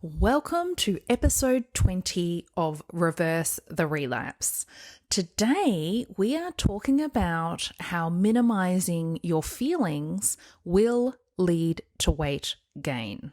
Welcome to episode 20 of Reverse the Relapse. Today, we are talking about how minimizing your feelings will lead to weight gain.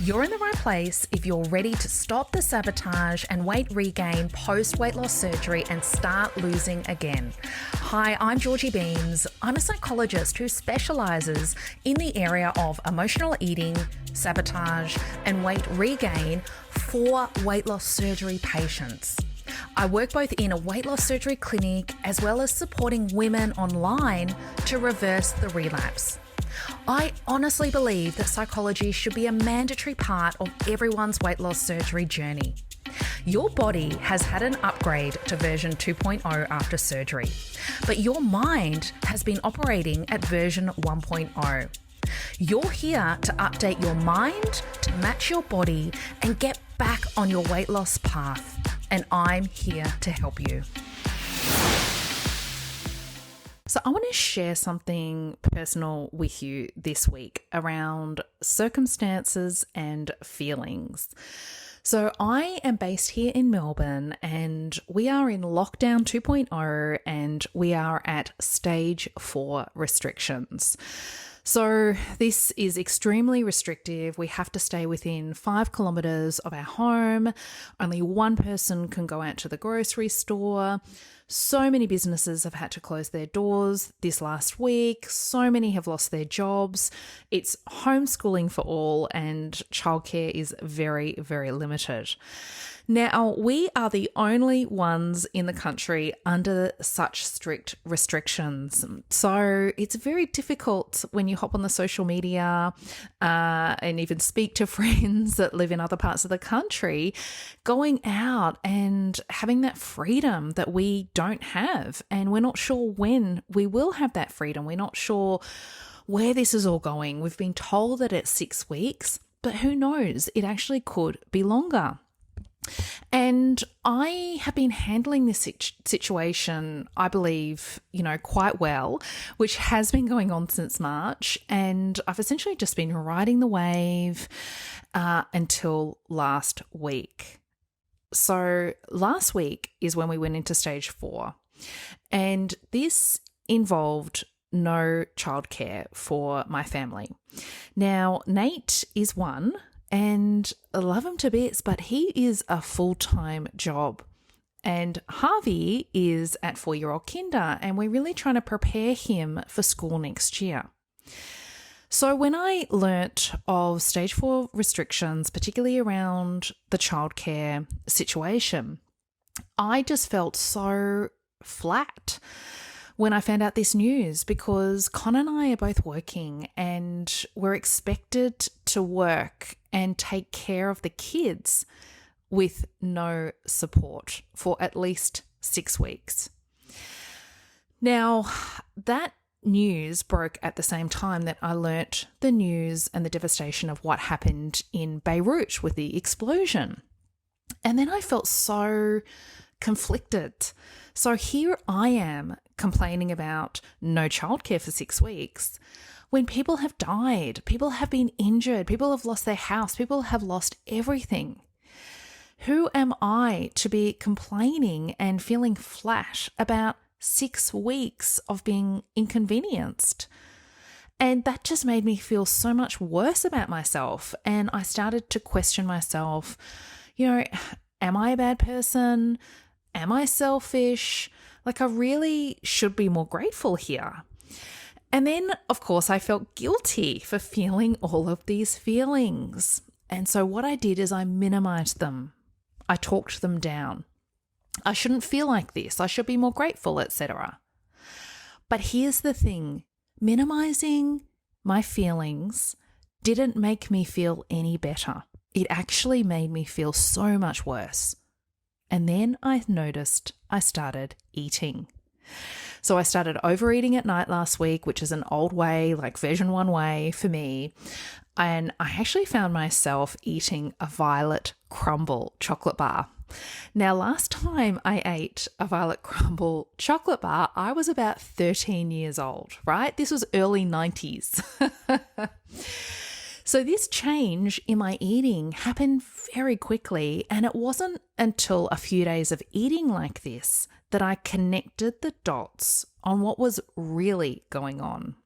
You're in the right place if you're ready to stop the sabotage and weight regain post-weight loss surgery and start losing again. Hi, I'm Georgie Beames. I'm a psychologist who specializes in the area of emotional eating, sabotage, and weight regain for weight loss surgery patients. I work both in a weight loss surgery clinic as well as supporting women online to reverse the relapse. I honestly believe that psychology should be a mandatory part of everyone's weight loss surgery journey. Your body has had an upgrade to version 2.0 after surgery, but your mind has been operating at version 1.0. You're here to update your mind to match your body and get back on your weight loss path, and I'm here to help you. So I want to share something personal with you this week around circumstances and feelings. So I am based here in Melbourne and we are in lockdown 2.0 and we are at stage 4 restrictions. So this is extremely restrictive. We have to stay within 5 kilometres of our home. Only one person can go out to the grocery store. So many businesses have had to close their doors this last week. So many have lost their jobs. It's homeschooling for all and childcare is very, very limited. Now, we are the only ones in the country under such strict restrictions. So it's very difficult when you hop on the social media and even speak to friends that live in other parts of the country, going out and having that freedom that we don't have. And we're not sure when we will have that freedom. We're not sure where this is all going. We've been told that it's 6 weeks, but who knows? It actually could be longer. And I have been handling this situation, I believe, quite well, which has been going on since March. And I've essentially just been riding the wave until last week. So last week is when we went into stage 4. And this involved no childcare for my family. Now, Nate is one. And I love him to bits, but he is a full-time job. And Harvey is at 4-year-old kinder, and we're really trying to prepare him for school next year. So when I learnt of stage 4 restrictions, particularly around the childcare situation, I just felt so flat when I found out this news, because Con and I are both working and we're expected to work and take care of the kids with no support for at least 6 weeks. Now, that news broke at the same time that I learnt the news and the devastation of what happened in Beirut with the explosion. And then I felt so conflicted. So here I am complaining about no childcare for 6 weeks when people have died, people have been injured, people have lost their house, people have lost everything. Who am I to be complaining and feeling flat about 6 weeks of being inconvenienced? And that just made me feel so much worse about myself. And I started to question myself, am I a bad person? Am I selfish? I really should be more grateful here. And then, of course, I felt guilty for feeling all of these feelings. And so what I did is I minimized them. I talked them down. I shouldn't feel like this. I should be more grateful, etc. But here's the thing. Minimizing my feelings didn't make me feel any better. It actually made me feel so much worse. And then I noticed I started eating. So I started overeating at night last week, which is an old way, like version 1 way for me. And I actually found myself eating a violet crumble chocolate bar. Now, last time I ate a violet crumble chocolate bar, I was about 13 years old, right? This was early 90s. So this change in my eating happened very quickly, and it wasn't until a few days of eating like this that I connected the dots on what was really going on.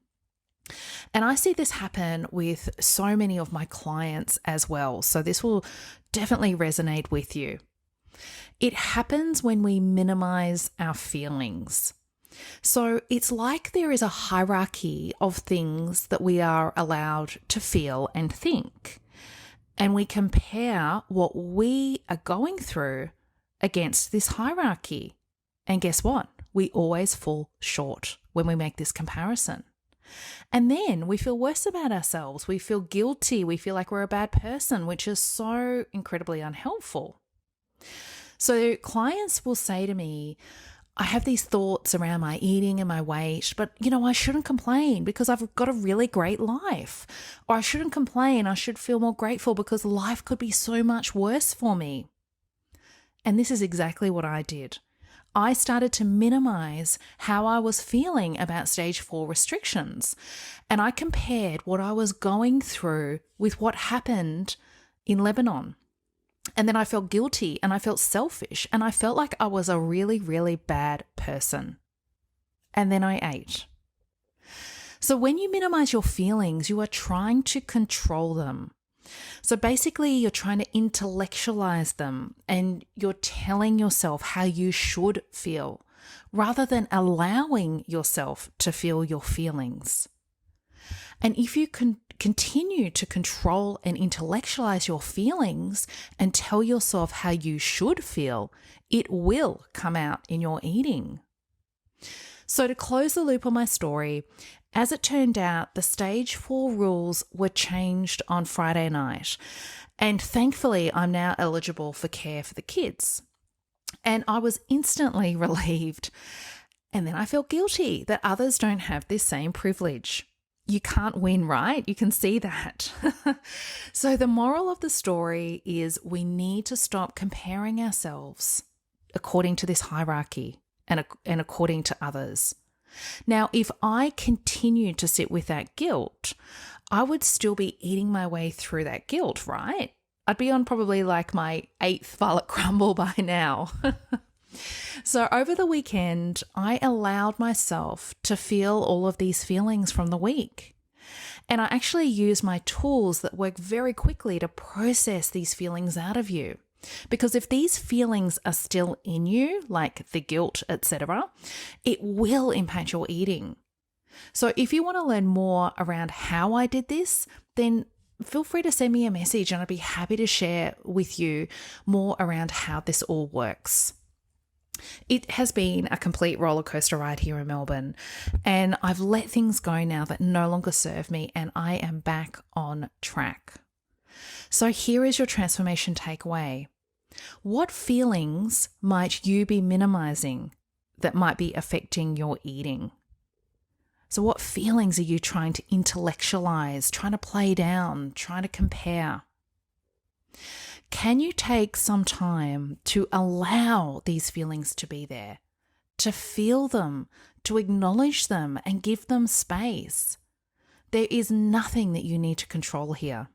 And I see this happen with so many of my clients as well, so this will definitely resonate with you. It happens when we minimize our feelings. So it's like there is a hierarchy of things that we are allowed to feel and think. And we compare what we are going through against this hierarchy. And guess what? We always fall short when we make this comparison. And then we feel worse about ourselves. We feel guilty. We feel like we're a bad person, which is so incredibly unhelpful. So clients will say to me, I have these thoughts around my eating and my weight, but I shouldn't complain because I've got a really great life. Or I shouldn't complain. I should feel more grateful because life could be so much worse for me. And this is exactly what I did. I started to minimize how I was feeling about stage 4 restrictions. And I compared what I was going through with what happened in Lebanon. And then I felt guilty and I felt selfish and I felt like I was a really, really bad person. And then I ate. So when you minimize your feelings, you are trying to control them. So basically, you're trying to intellectualize them and you're telling yourself how you should feel rather than allowing yourself to feel your feelings. And if you can continue to control and intellectualize your feelings and tell yourself how you should feel, it will come out in your eating. So to close the loop on my story, as it turned out, the stage 4 rules were changed on Friday night. And thankfully, I'm now eligible for care for the kids. And I was instantly relieved. And then I felt guilty that others don't have this same privilege. You can't win, right? You can see that. So the moral of the story is we need to stop comparing ourselves according to this hierarchy and according to others. Now, if I continued to sit with that guilt, I would still be eating my way through that guilt, right? I'd be on probably like my 8th Violet Crumble by now. So over the weekend, I allowed myself to feel all of these feelings from the week. And I actually used my tools that work very quickly to process these feelings out of you. Because if these feelings are still in you, like the guilt, etc., it will impact your eating. So if you want to learn more around how I did this, then feel free to send me a message and I'd be happy to share with you more around how this all works. It has been a complete roller coaster ride here in Melbourne, and I've let things go now that no longer serve me, and I am back on track. So here is your transformation takeaway. What feelings might you be minimizing that might be affecting your eating? So what feelings are you trying to intellectualize, trying to play down, trying to compare? Can you take some time to allow these feelings to be there, to feel them, to acknowledge them and give them space? There is nothing that you need to control here.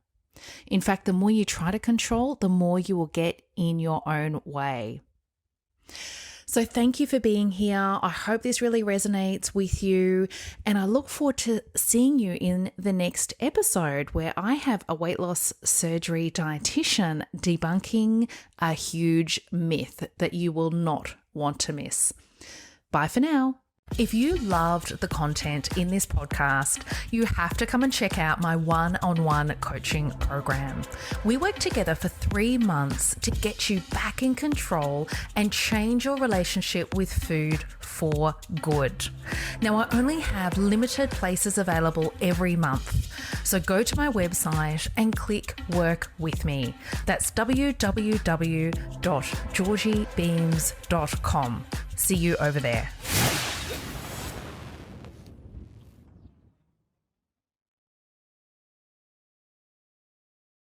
In fact, the more you try to control, the more you will get in your own way. So thank you for being here. I hope this really resonates with you, and I look forward to seeing you in the next episode where I have a weight loss surgery dietitian debunking a huge myth that you will not want to miss. Bye for now. If you loved the content in this podcast, you have to come and check out my one-on-one coaching program. We work together for 3 months to get you back in control and change your relationship with food for good. Now, I only have limited places available every month, so go to my website and click Work With Me. That's www.georgiebeames.com. See you over there.